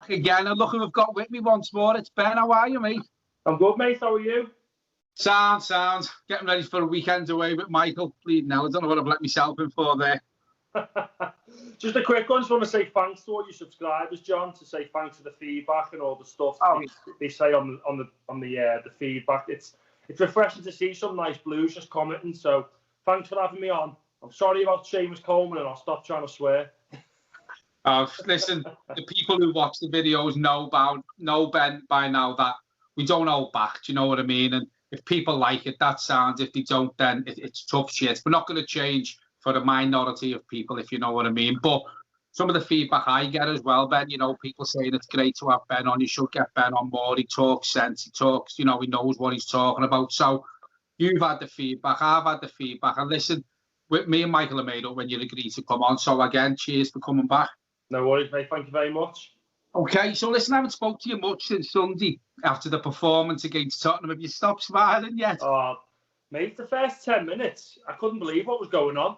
again, and look who we've got with me once more. It's Ben. How are you, mate? I'm good, mate. How are you? Sound. Getting ready for a weekend away with Michael. Bleeding hell, I don't know what I've let myself in for there. Just a quick one. Just want to say thanks to all your subscribers, John. To say thanks for the feedback and all the stuff they say on the feedback. It's refreshing to see some nice Blues just commenting. So thanks for having me on. I'm sorry about Seamus Coleman, and I'll stop trying to swear. Listen, the people who watch the videos know Ben by now that we don't hold back. Do you know what I mean? And if people like it, that sounds. If they don't, then it's tough shit. We're not going to change for the minority of people, if you know what I mean. But some of the feedback I get as well, Ben, people saying it's great to have Ben on. You should get Ben on more. He talks sense. He talks, he knows what he's talking about. So you've had the feedback. I've had the feedback. And listen, with me and Michael have made up when you agreed to come on. So again, cheers for coming back. No worries, mate. Thank you very much. Okay, so listen, I haven't spoke to you much since Sunday after the performance against Tottenham. Have you stopped smiling yet? Oh, mate, the first 10 minutes, I couldn't believe what was going on.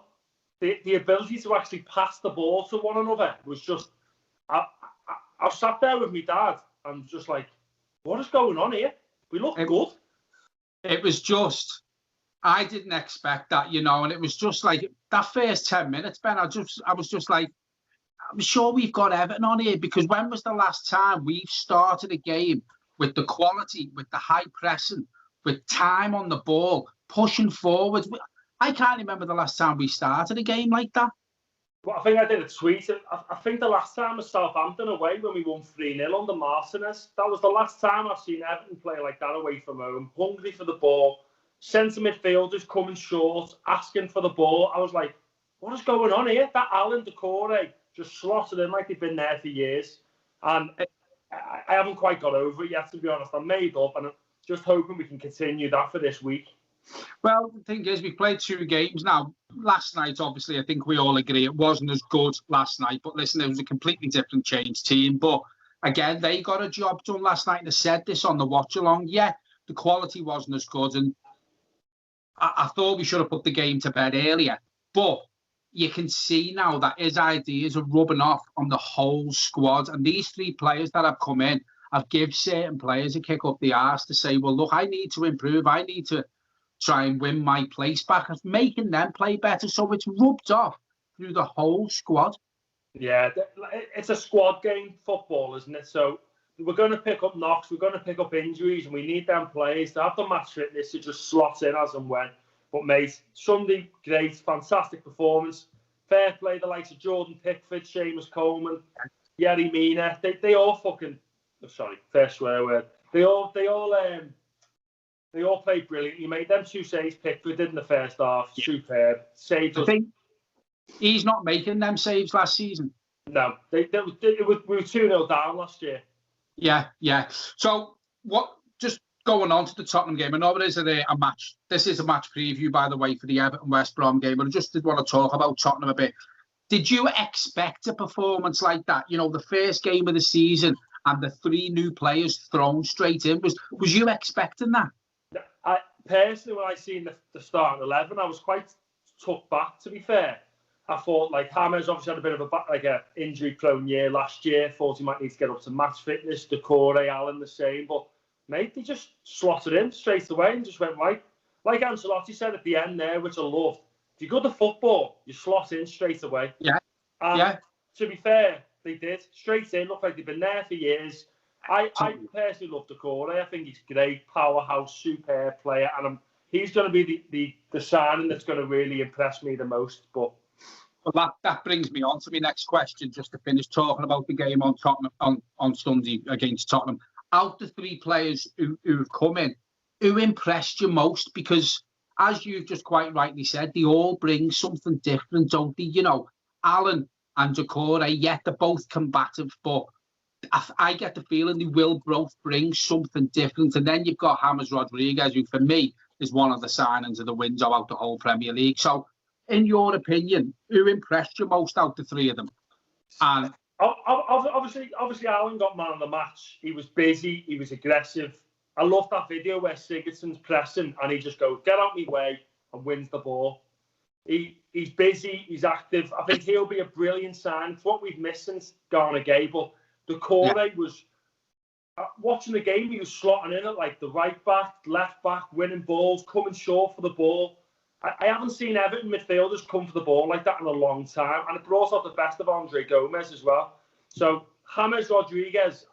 The ability to actually pass the ball to one another was just... I sat there with my dad and just like, what is going on here? We look good. It was just... I didn't expect that, and it was just like that first 10 minutes, Ben, I was just like, I'm sure we've got Everton on here, because when was the last time we've started a game with the quality, with the high pressing, with time on the ball, pushing forward? I can't remember the last time we started a game like that. Well, I think I did a tweet. I think the last time was Southampton away when we won 3-0 under Martinez. That was the last time I've seen Everton play like that away from home, hungry for the ball, centre midfielders coming short, asking for the ball. I was like, what is going on here? That Alan Decore just slotted in like they've been there for years. And I haven't quite got over it yet, to be honest. I'm made up, and I'm just hoping we can continue that for this week. Well, the thing is, we played 2 games now. Last night, obviously, I think we all agree it wasn't as good last night. But listen, it was a completely different changed team. But again, they got a job done last night. And I said this on the watch-along. Yeah, the quality wasn't as good. And I thought we should have put the game to bed earlier. But you can see now that his ideas are rubbing off on the whole squad. And these 3 players that have come in have given certain players a kick up the arse to say, well, look, I need to improve. I need to try and win my place back. It's making them play better. So it's rubbed off through the whole squad. Yeah, it's a squad game, football, isn't it? So we're going to pick up knocks. We're going to pick up injuries. And we need them players to have the match fitness to just slot in as and when. But, mate, Sunday, great, fantastic performance. Fair play, the likes of Jordan Pickford, Seamus Coleman, Yerry Mina. They all fucking... Oh, sorry, fair swear word. They all played brilliantly, mate. Them 2 saves Pickford did in the first half, superb. Saved us. I think he's not making them saves last season. No, we were 2-0 down last year. Yeah. So, just going on to the Tottenham game, I know it is a match. This is a match preview, by the way, for the Everton-West Brom game, but I just did want to talk about Tottenham a bit. Did you expect a performance like that? The first game of the season and the 3 new players thrown straight in. Was you expecting that? Personally, when I seen the starting 11, I was quite took back, to be fair. I thought, James obviously had a bit of a injury-prone year last year. Thought he might need to get up to match fitness. Decore, Allen, the same. But, mate, they just slotted in straight away and just went right. Like Ancelotti said at the end there, which I loved, if you're good at football, you slot in straight away. Yeah. To be fair, they did. Straight in, looked like they've been there for years. I personally love Decore. I think he's great, powerhouse, superb player, and he's going to be the signing that's going to really impress me the most. But that brings me on to my next question, just to finish talking about the game on Tottenham on Sunday against Tottenham. Out the 3 players who've come in, who impressed you most? Because as you've just quite rightly said, they all bring something different, don't they? Allen and Decore, yet they're both combative, but I get the feeling they will both bring something different. And then you've got James Rodriguez, who for me is one of the signings of the window out the whole Premier League. So, in your opinion, who impressed you most out the 3 of them? And obviously, Allen got man of the match. He was busy. He was aggressive. I love that video where Sigurdsson's pressing and he just goes, get out my way, and wins the ball. He's busy. He's active. I think he'll be a brilliant sign. It's what we've missed since Garner Gable. Doucouré was watching the game. He was slotting in at like the right back, left back, winning balls, coming short for the ball. I haven't seen Everton midfielders come for the ball like that in a long time, and it brought out the best of Andre Gomez as well. So James Rodriguez,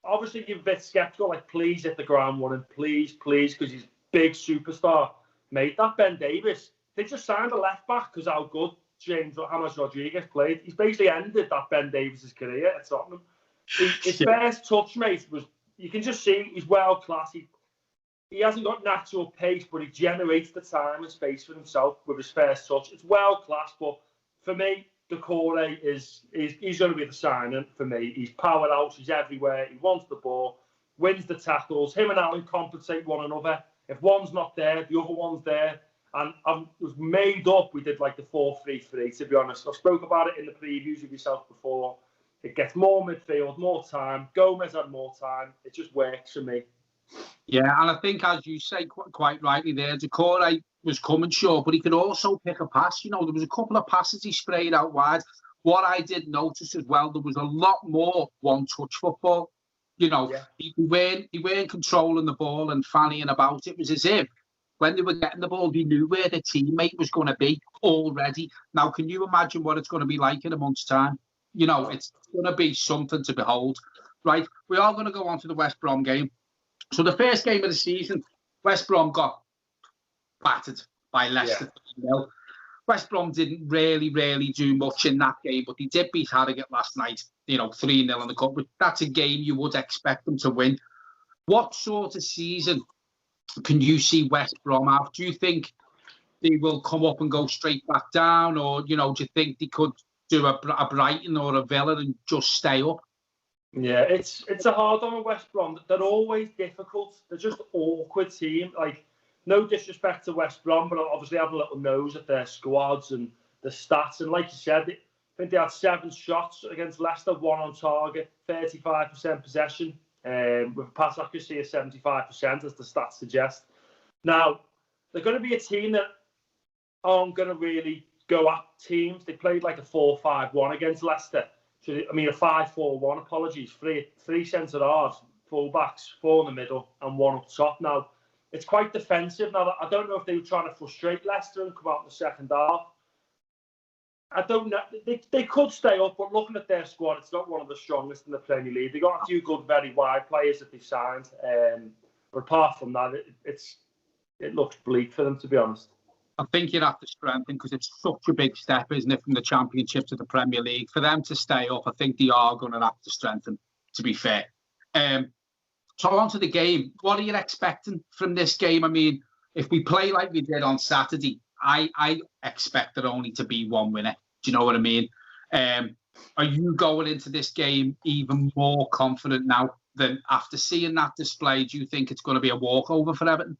obviously you're a bit sceptical, like please hit the ground running, please, because he's big superstar. Mate, that Ben Davies, they just signed a left back because how good James Rodriguez played. He's basically ended that Ben Davies' career at Tottenham. His first touch, mate, was, you can just see he's world class. He hasn't got natural pace, but he generates the time and space for himself with his first touch. It's world class, but for me, Doucouré he's going to be the signing for me. He's powered out, he's everywhere, he wants the ball, wins the tackles. Him and Allen compensate one another. If one's not there, the other one's there. And it was made up. We did like the 4-3-3, to be honest. I spoke about it in the previews with yourself before. It gets more midfield, more time. Gomez had more time. It just works for me. Yeah, and I think, as you say quite rightly there, Doucouré was coming short, but he could also pick a pass. You know, there was a couple of passes he sprayed out wide. What I did notice as well, there was a lot more one-touch football. You know, he weren't controlling the ball and fannying about. It was as if when they were getting the ball, they knew where their teammate was going to be already. Now, can you imagine what it's going to be like in a month's time? You know, it's going to be something to behold. Right, we are going to go on to the West Brom game. So the first game of the season, West Brom got battered by Leicester. Yeah. West Brom didn't really do much in that game, but they did beat Harrogate last night, 3-0 in the cup. But that's a game you would expect them to win. What sort of season can you see West Brom have? Do you think they will come up and go straight back down? Or, do you think they could do a Brighton or a Villa and just stay up? Yeah, it's a hard one with West Brom. They're always difficult. They're just an awkward team. Like, no disrespect to West Brom, but obviously have a little nose at their squads and the stats. And like you said, I think they had 7 shots against Leicester, 1 on target, 35% possession, with a pass accuracy of 75%, as the stats suggest. Now, they're going to be a team that aren't going to really go at teams. They played like a 4-5-1 against Leicester. I mean, a 5-4-1, apologies. Three centre halves, full-backs, 4 in the middle, and 1 up top. Now, it's quite defensive. Now, I don't know if they were trying to frustrate Leicester and come out in the second half. I don't know. They could stay up, but looking at their squad, it's not one of the strongest in the Premier League. They got a few good, very wide players that they signed. But apart from that, it looks bleak for them, to be honest. I think you'd have to strengthen, because it's such a big step, isn't it, from the Championship to the Premier League. For them to stay up, I think they are going to have to strengthen, to be fair. So on to the game. What are you expecting from this game? I mean, if we play like we did on Saturday, I expect there only to be one winner. Do you know what I mean? Are you going into this game even more confident now than after seeing that display? Do you think it's going to be a walkover for Everton?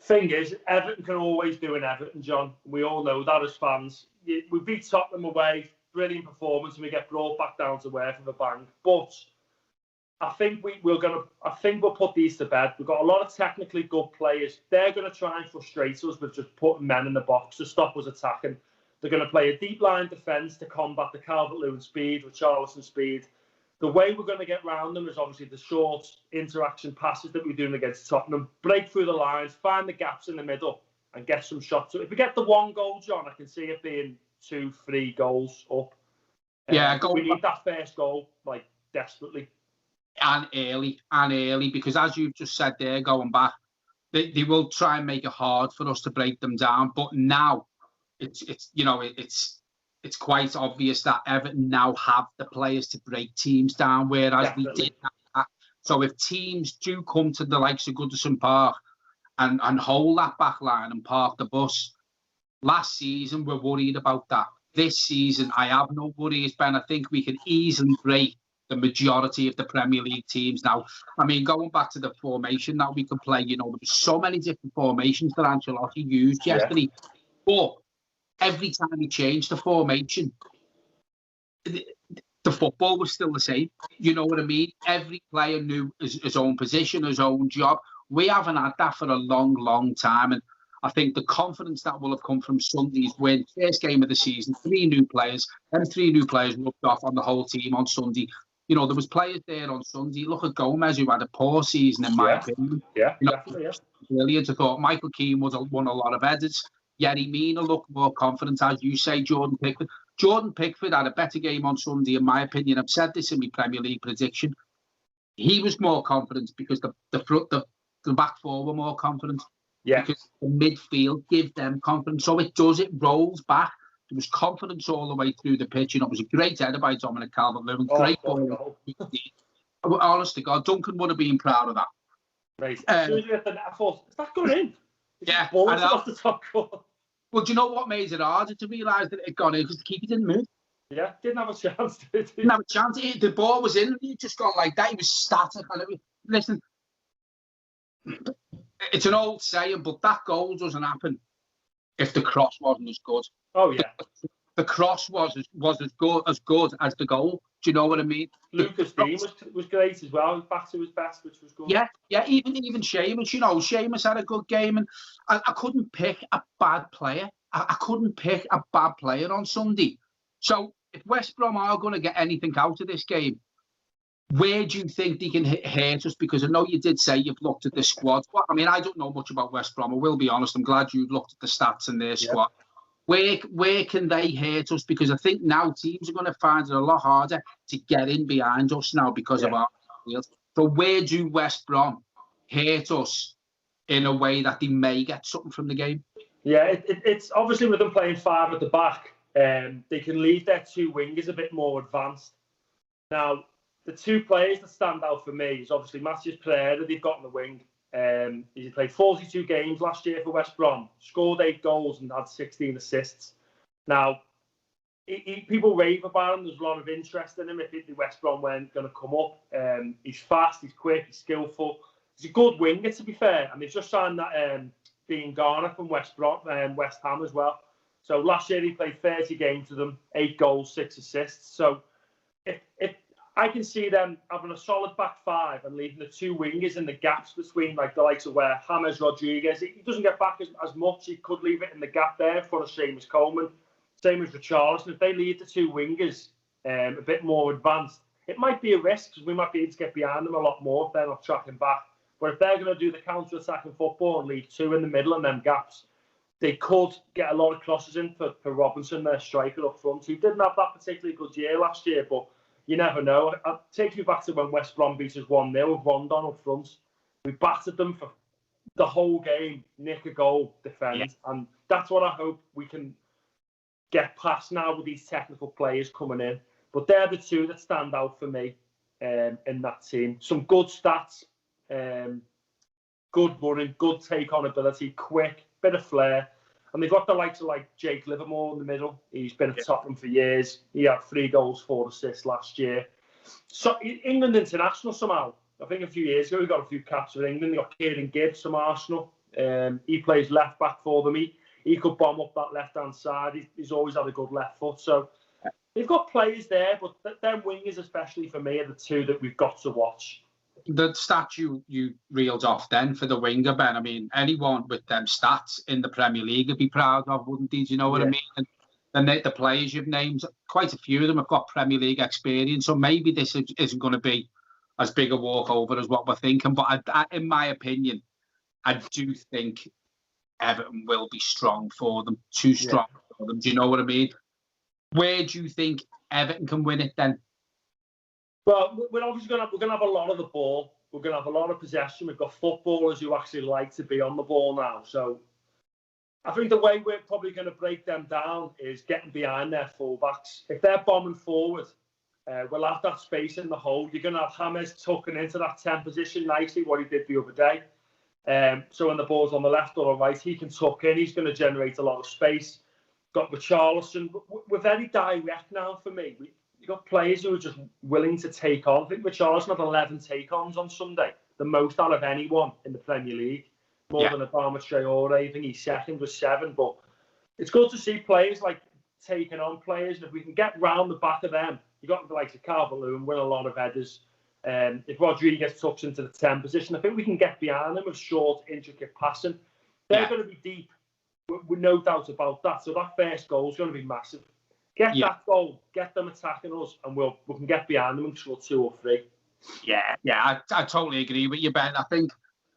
Thing is, Everton can always do an Everton, John. We all know that as fans. We beat Tottenham away, brilliant performance, and we get brought back down to earth with a bang. But I think we'll put these to bed. We've got a lot of technically good players. They're going to try and frustrate us with just putting men in the box to stop us attacking. They're going to play a deep line defence to combat the Calvert-Lewin speed, with Richarlison speed. The way we're going to get round them is obviously the short interaction passes that we're doing against Tottenham. Break through the lines, find the gaps in the middle, and get some shots. So if we get the 1 goal, John, I can see it being 2-3 goals up. Yeah, we need that first goal, like, desperately. And early, because as you've just said there, going back, they will try and make it hard for us to break them down. But now, it's quite obvious that Everton now have the players to break teams down, whereas we did that. So if teams do come to the likes of Goodison Park and hold that back line and park the bus, last season we're worried about that. This season, I have no worries, Ben. I think we can easily break the majority of the Premier League teams now. I mean, going back to the formation that we can play, there was so many different formations that Ancelotti used yesterday. But every time he changed the formation, the football was still the same. You know what I mean? Every player knew his own position, his own job. We haven't had that for a long time. And I think the confidence that will have come from Sunday's win, first game of the season, 3 new players, and 3 new players rubbed off on the whole team on Sunday. You know, there was players there on Sunday. Look at Gomez, who had a poor season, in my opinion. Yeah, you know, definitely, yeah. Brilliant. I thought Michael Keane won a lot of headers. Yerry Mina looked more confident, as you say, Jordan Pickford. Jordan Pickford had a better game on Sunday, in my opinion. I've said this in my Premier League prediction. He was more confident because the back four were more confident. Yeah. Because the midfield give them confidence. So it rolls back. There was confidence all the way through the pitch. You know, it was a great header by Dominic Calvert-Lewin. Great ball. Honest to God, Duncan would have been proud of that. Right. As soon as you hit the net, I thought, is that going in? Yeah. Off the top corner. Well, do you know what made it harder to realise that it had gone in? Because the keeper didn't move. Yeah, didn't have a chance. Didn't have a chance. The ball was in. He just gone like that. He was static. Listen, it's an old saying, but that goal doesn't happen if the cross wasn't as good. Oh yeah, the cross was as good as the goal. Do you know what I mean? Lucas Dean was great as well. Back to his best, which was good. Yeah. Even Seamus. You know, Seamus had a good game, and I couldn't pick a bad player. I couldn't pick a bad player on Sunday. So if West Brom are going to get anything out of this game, where do you think they can hurt us? Because I know you did say you've looked at the squad. I mean, I don't know much about West Brom. I will be honest. I'm glad you've looked at the stats in their squad. Where can they hurt us? Because I think now teams are going to find it a lot harder to get in behind us now because of our field. So where do West Brom hurt us in a way that they may get something from the game? Yeah, it's obviously with them playing 5 at the back, they can leave their 2 wingers a bit more advanced. Now, the 2 players that stand out for me is obviously Matheus Pereira, they've got on the wing. He played 42 games last year for West Brom, scored 8 goals and had 16 assists. Now, people rave about him. There's a lot of interest in him if the West Brom weren't going to come up. He's fast, he's quick, he's skillful. He's a good winger, to be fair. And they've just signed that Dean Garner from West Ham as well. So last year he played 30 games with them, 8 goals, 6 assists. So if I can see them having a solid back 5 and leaving the 2 wingers in the gaps between, like the likes of where James Rodriguez, he doesn't get back as much. He could leave it in the gap there in front of Seamus Coleman. Same as Richarlison. If they leave the 2 wingers a bit more advanced, it might be a risk because we might be able to get behind them a lot more if they're not tracking back. But if they're going to do the counter-attacking football and leave 2 in the middle and them gaps, they could get a lot of crosses in for Robinson, their striker up front, who didn't have that particularly good year last year, but you never know. I'll take you back to when West Brom beat us 1-0 with Rondon up front. We battered them for the whole game, nick a goal, defend. And that's what I hope we can get past now with these technical players coming in. But they're the 2 that stand out for me in that team. Some good stats, good running, good take-on ability, quick, bit of flair. And they've got the likes of like Jake Livermore in the middle. He's been at Tottenham for years. He had 3 goals, 4 assists last year. So England international somehow. I think a few years ago he got a few caps with England. They got Kieran Gibbs from Arsenal. He plays left back for them. He could bomb up that left-hand side. He's always had a good left foot. So they've got players there, but them wingers especially for me are the 2 that we've got to watch. The stats you reeled off then for the winger, Ben, I mean, anyone with them stats in the Premier League would be proud of, wouldn't they? Do you know what I mean? And the players you've named, quite a few of them have got Premier League experience, so maybe this isn't going to be as big a walkover as what we're thinking. But in my opinion, I do think Everton will be strong for them, too strong for them. Do you know what I mean? Where do you think Everton can win it then? Well, we're obviously going to have a lot of the ball. We're going to have a lot of possession. We've got footballers who actually like to be on the ball now. So I think the way we're probably going to break them down is getting behind their fullbacks. If they're bombing forward, we'll have that space in the hole. You're going to have James tucking into that 10 position nicely, what he did the other day. So when the ball's on the left or the right, he can tuck in. He's going to generate a lot of space. Got Richarlison. We're very direct now for me. You've got players who are just willing to take on. I think Richarlison had 11 take-ons on Sunday, the most out of anyone in the Premier League, more than Adama Traore. I think he's second with 7. But it's good to see players like taking on players. And if we can get round the back of them, you've got the likes of Calvert-Lewin, win a lot of headers. If Rodriguez tucks into the 10 position, I think we can get behind them with short, intricate passing. I They're going to be deep, with no doubt about that. So that first goal is going to be massive. Get that goal, get them attacking us, and we can get behind them and score 2 or 3. Yeah, I totally agree with you, Ben. I think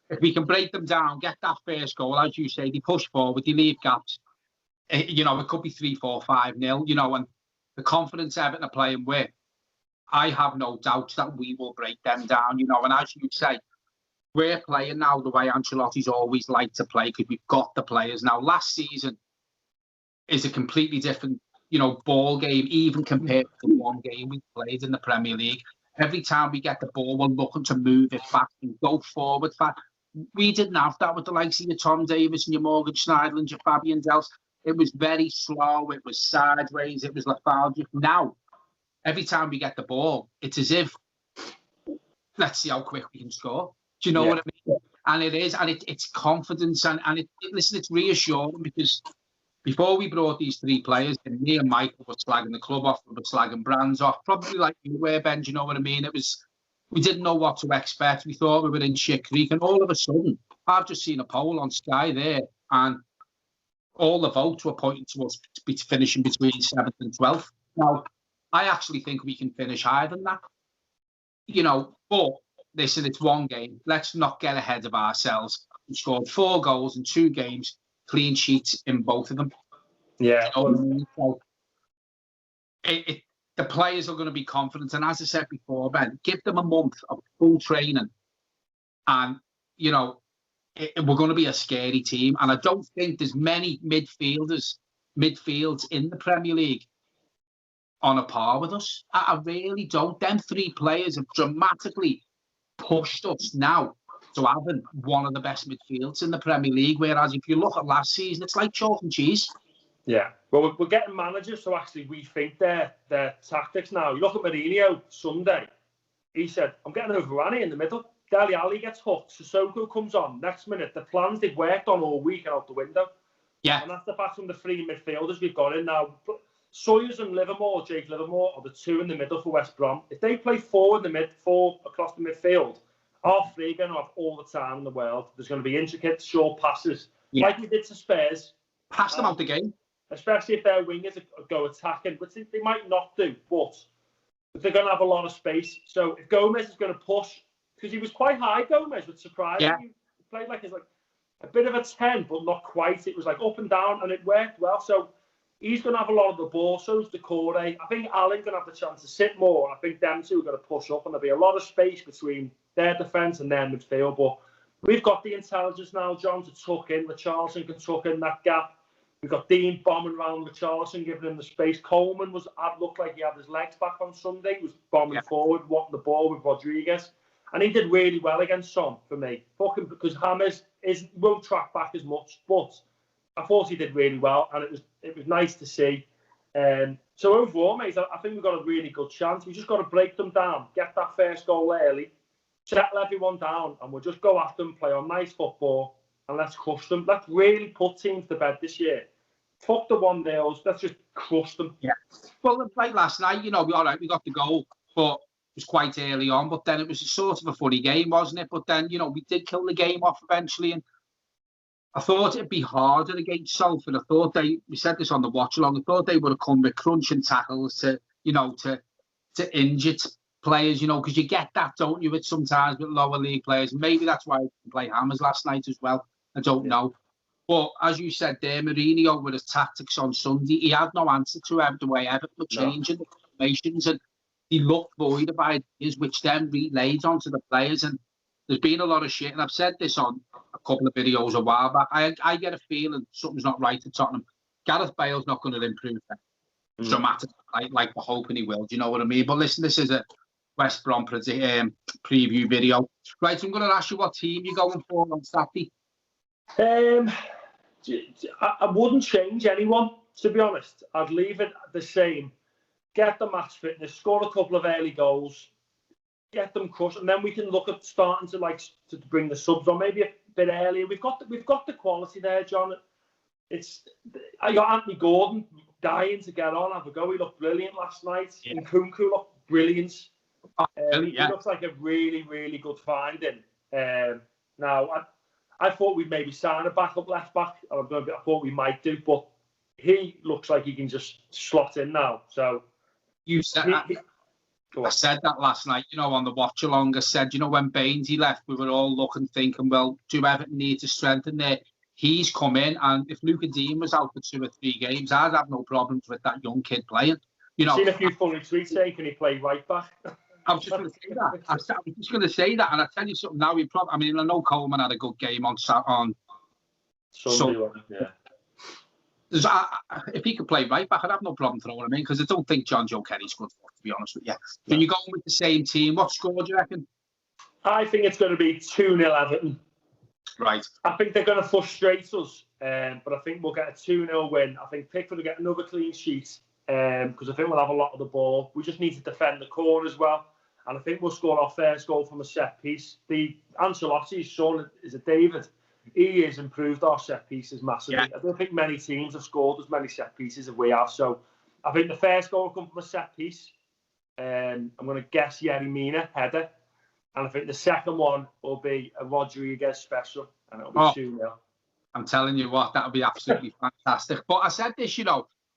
if we can break them down, get that first goal, as you say, they push forward, they leave gaps. You know, it could be 3-4, 5-0, you know, and the confidence Everton are playing with, I have no doubts that we will break them down, you know, and as you say, we're playing now the way Ancelotti's always liked to play because we've got the players. Now, last season is a completely different, you know, ball game, even compared to the one game we played in the Premier League. Every time we get the ball, we're looking to move it fast and go forward fast. We didn't have that with the likes of your Tom Davis and your Morgan Schneiderlin and your Fabian Dells. It was very slow. It was sideways. It was lethargic. Now, every time we get the ball, it's as if, let's see how quick we can score. Do you know what I mean? And it is, and it's confidence, and listen, it's reassuring because before we brought these 3 players, and me and Michael were slagging the club off, we were slagging Brands off, probably like you were, Ben. Do you know what I mean? We didn't know what to expect. We thought we were in shit creek, and all of a sudden, I've just seen a poll on Sky there, and all the votes were pointing to us finishing between 7th and 12th. Now, I actually think we can finish higher than that. You know, but listen, it's one game. Let's not get ahead of ourselves. We scored 4 goals in 2 games, clean sheets in both of them. Yeah. You know what I mean? So the players are going to be confident. And as I said before, Ben, give them a month of full training. And, you know, we're going to be a scary team. And I don't think there's many midfields in the Premier League on a par with us. I really don't. Them 3 players have dramatically pushed us now to having one of the best midfields in the Premier League. Whereas if you look at last season, it's like chalk and cheese. Yeah. Well, we're getting managers to actually rethink their tactics now. You look at Mourinho Sunday. He said, I'm getting Overani in the middle. Dele Alli gets hooked. Sissoko comes on. Next minute, the plans they've worked on all week are out the window. Yeah. And that's the fact from the 3 midfielders we've got in now. Sawyers and Livermore, Jake Livermore, are the 2 in the middle for West Brom. If they play 4 across the midfield, our 3 are going to have all the time in the world. There's going to be intricate, short passes, like we did to Spurs. Pass them out the game. Especially if their wingers go attacking, which they might not do, but they're going to have a lot of space. So if Gomez is going to push, because he was quite high, Gomez, which surprised me. He played like a bit of a 10, but not quite. It was like up and down, and it worked well. So he's going to have a lot of the ball. So is Decore. I think Allen's going to have the chance to sit more. I think them 2 are going to push up, and there'll be a lot of space between their defence and their midfield. But we've got the intelligence now, John, to tuck in. Richarlison can tuck in that gap. We've got Dean bombing around Richarlison, giving him the space. Coleman looked like he had his legs back on Sunday. He was bombing forward, wanting the ball with Rodriguez. And he did really well against Son for me. Fucking because Hammers won't track back as much, but I thought he did really well, and it was nice to see. So overall, mate, I think we've got a really good chance. We've just got to break them down, get that first goal early, settle everyone down, and we'll just go after them, play on nice football, and let's crush them. Let's really put teams to bed this year. Fuck the 1-0s. Let's just crush them. Yeah. Well, like last night, you know, all right, we got the goal, but was quite early on, but then it was a sort of a funny game, wasn't it? But then, you know, we did kill the game off eventually, and I thought it'd be harder against Salford. I thought we said this on the watch along, I thought they would have come with crunching tackles to injure players, you know, because you get that, don't you, with sometimes with lower league players. Maybe that's why we play Hammers last night as well. I don't know. But as you said there, Mourinho with his tactics on Sunday, he had no answer to the way Everton were changing the formations, and he looked void of ideas, which then relayed onto the players. And there's been a lot of shit, and I've said this on a couple of videos a while back. I get a feeling something's not right at Tottenham. Gareth Bale's not going to improve that dramatically, like we're hoping he will. Do you know what I mean? But listen, this is a West Brom preview video. Right, so I'm going to ask you what team you're going for on Saturday. I wouldn't change anyone, to be honest. I'd leave it the same. Get the match fitness, score a couple of early goals, get them crushed, and then we can look at starting to bring the subs on maybe a bit earlier. We've got the quality there, John. I got Anthony Gordon dying to get on, have a go. He looked brilliant last night. And Nkunku looked brilliant. He looks like a really, really good finding. Now, I thought we'd maybe sign a backup left back. I thought we might do, but he looks like he can just slot in now. So you said I said that last night, on the watch along. I said, when Bainesy left, we were all looking, thinking, well, do Everton need to strengthen there? He's come in, and if Luca Dean was out for 2 or 3 games, I'd have no problems with that young kid playing. I've seen a few funny tweets saying, can he play right back? I was just going to say that. I was just going to say that, and I tell you something now. I know Coleman had a good game on Sunday. Yeah. If he could play right back, I'd have no problem throwing him in, because I don't think John Joe Kenny's good for it, to be honest with you. So you're going with the same team. What score do you reckon? I think it's going to be 2-0 Everton. Right. I think they're going to frustrate us, but I think we'll get a 2-0 win. I think Pickford will get another clean sheet, because I think we'll have a lot of the ball. We just need to defend the corner as well. And I think we'll score our first goal from a set piece. Ancelotti's son is a David. He has improved our set pieces massively. Yeah. I don't think many teams have scored as many set pieces as we have. So I think the first goal will come from a set piece. I'm going to guess Yerry Mina header. And I think the second one will be a Rodriguez special. And it'll be 2-0. I'm telling you what, that would be absolutely fantastic. But I said this,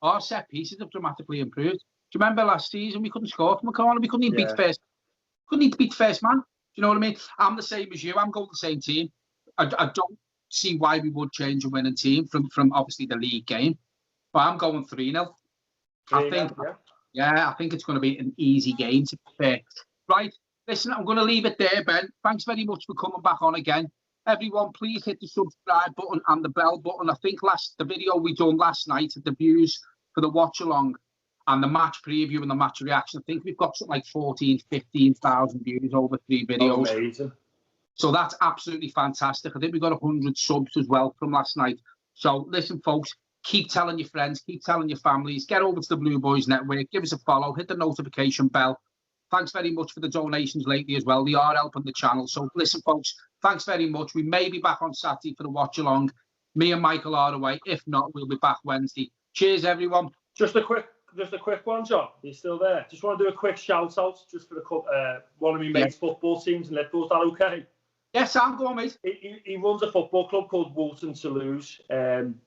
our set pieces have dramatically improved. Do you remember last season we couldn't score from a corner? We couldn't even beat first. Couldn't even beat first man. Do you know what I mean? I'm the same as you. I'm going the same team. I don't see why we would change a winning team from obviously the league game. But I'm going 3-0. I think it's going to be an easy game to be fair. Right, listen, I'm going to leave it there, Ben. Thanks very much for coming back on again. Everyone, please hit the subscribe button and the bell button. I think the video we done last night, the views for the watch along and the match preview and the match reaction, I think we've got something like 15,000 views over 3 videos. Oh, amazing. So that's absolutely fantastic. I think we got 100 subs as well from last night. So listen, folks, keep telling your friends, keep telling your families, get over to the Blue Boys Network, give us a follow, hit the notification bell. Thanks very much for the donations lately as well. They are helping the channel. So listen, folks, thanks very much. We may be back on Saturday for the watch along. Me and Michael are away. If not, we'll be back Wednesday. Cheers, everyone. Just a quick one, John. Are you still there? Just want to do a quick shout out just for the one of my mates' football teams in Liverpool. Is that okay? Yes, I'm going, mate. He runs a football club called Woolton Toulouse,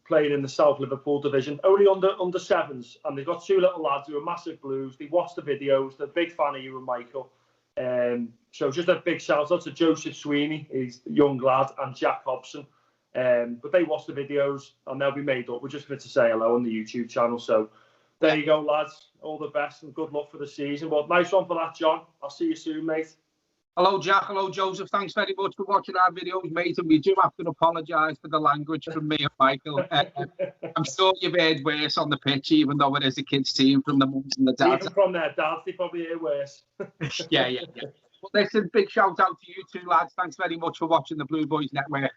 playing in the South Liverpool division, only under sevens, and they've got 2 little lads who are massive Blues. They watch the videos. They're a big fan of you and Michael. So just a big shout out to Joseph Sweeney, he's a young lad, and Jack Hobson. But they watch the videos and they'll be made up. We're just going to say hello on the YouTube channel. So there you go, lads. All the best and good luck for the season. Well, nice one for that, John. I'll see you soon, mate. Hello, Jack. Hello, Joseph. Thanks very much for watching our videos, mate. And we do have to apologise for the language from me and Michael. I'm sure you've heard worse on the pitch, even though it is a kids' team, from the mums and the dads. Even from their dads, they probably hear worse. Yeah. Well, listen, big shout out to you two lads. Thanks very much for watching the Blue Boys Network.